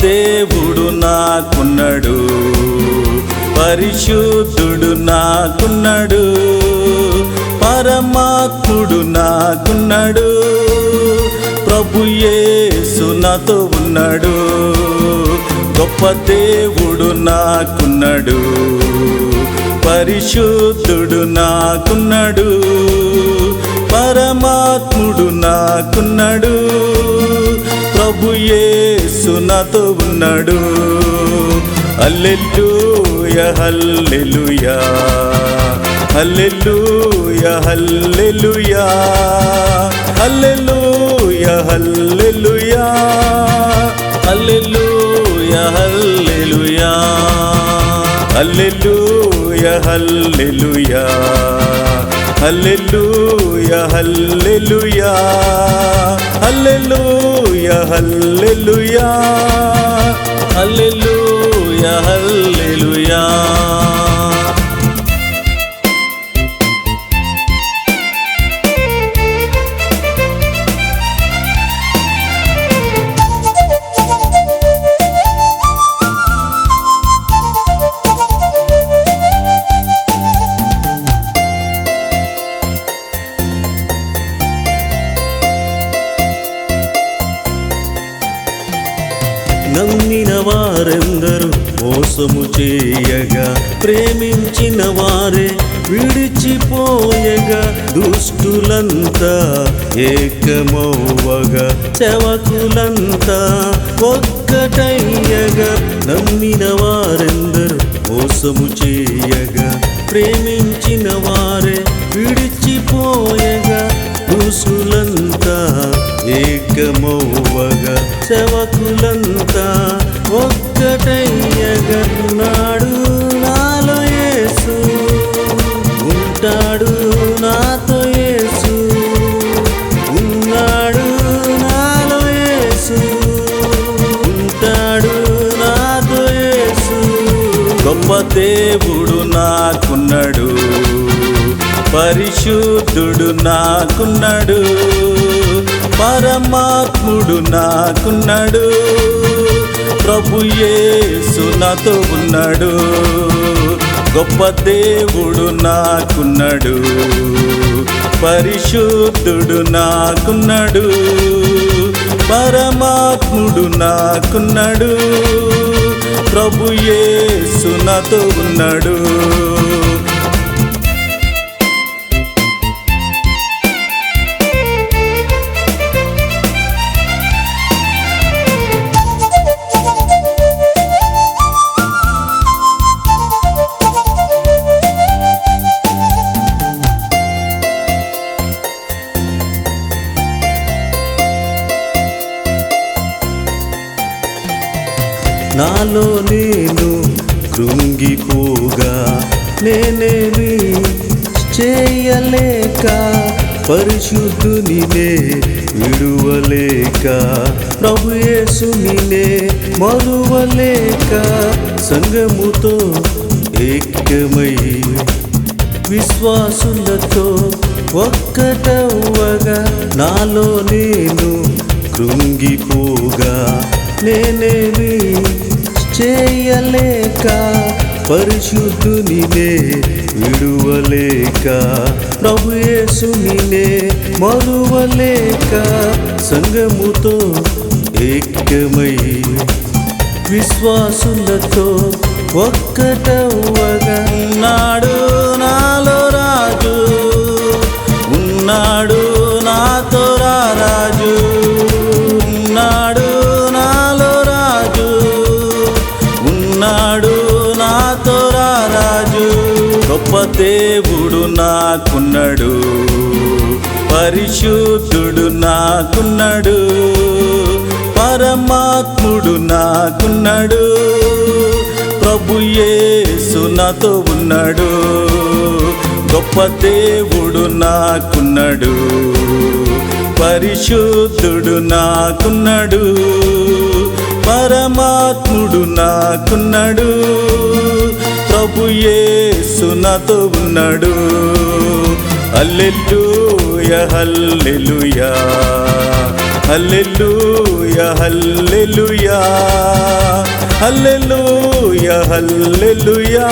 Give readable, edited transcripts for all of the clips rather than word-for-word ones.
దేవుడు నాకున్నాడు, పరిశుద్ధుడు నాకున్నాడు, పరమాత్ముడు నాకున్నాడు, ప్రభు యేసు నాతో ఉన్నాడు. గొప్ప దేవుడు నాకున్నాడు, పరిశుద్ధుడు నాకున్నాడు, పరమాత్ముడు నాకున్నాడు, ప్రభు యేసు నాతో ఉన్నాడు. హల్లెలూయా హల్లెలూయా హల్లెలూయా హల్లెలూయా హల్లెలూయా హల్లెలూయా హల్లెలూయా హల్లెలూయా హల్లెలూయా హల్లెలూయా హల్లెలూయా హల్లెలూయా హల్లెలూయా హల్లెలూయా హల్లెలూయా హల్లెలూయా. నమ్మిన వారెందరూ మోసము చేయగా, ప్రేమించిన వారే విడిచిపోయగా, దుష్టులంతా ఏకమవ్వగా, సేవకులంతా ఒక్కటయ్యగా. నమ్మిన వారెందరూ మోసము చేయగా, ప్రేమించిన వారే విడిచిపోయగా, దుష్టులంతా ఏకమవ్వగా, సేవకులంతా ఒక్కటయ్యగా. నాడు నాలో యేసు ఉంటాడు, నాతో యేసు ఉన్నాడు, నాలో యేసు ఉంటాడు, నాతో యేసు. గొప్ప దేవుడు నాకున్నాడు, పరిశుద్ధుడు నాకున్నాడు, పరమాత్ముడు నాకున్నాడు, ప్రభు యేసు నాతో ఉన్నాడు. గొప్ప దేవుడు నాకున్నాడు, పరిశుద్ధుడు నాకున్నాడు, పరమాత్ముడు నాకున్నాడు, ప్రభు యేసు నాతో ఉన్నాడు. నాలో నేను కృంగిపోగా, నేనేమి చేయలేక, పరిశుద్ధునినే విడువలేక, ప్రభు యేసునినే మరువలేక, సంఘముతో ఏకమై విశ్వాసులతో ఒక్కటవ్వగా, నాలో నేను కృంగిపోగా, నేనేమి చేయలేక, పరిశుద్ధునినే విడువలేక, ప్రభు యేసునినే మరువలేక, సంఘముతో ఏకమై విశ్వాసులతో ఒక్కటవ్వగా. ఉన్నాడు నాలో రాజు, ఉన్నాడు నాతో రాజు, ఉన్నాడు నాలో రాజు, ఉన్నాడు నాతో రాజు. గొప్ప దేవుడు నాకున్నాడు, పరిశుద్ధుడు నాకున్నాడు, పరమాత్ముడు నాకున్నాడు, ప్రభు యేసు నాతో ఉన్నాడు. గొప్ప దేవుడు నాకున్నాడు, పరిశుద్ధుడు నాకున్నాడు, పరమాత్ముడు నాకున్నాడు, ప్రభు యేసు నాతో ఉన్నాడు. హల్లెలూయా హల్లెలూయా హల్లెలూయా హల్లెలూయా హల్లెలూయా హల్లెలూయా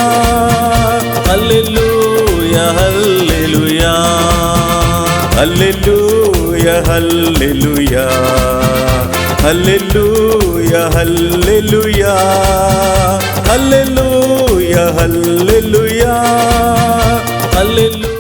హల్లెలూయా హల్లెలూయా హల్లెలూయా హల్లెలూయా హల్లెలూయా హల్లెలూయా హల్లెలూయా హల్లెలూయా హల్లెలూయా.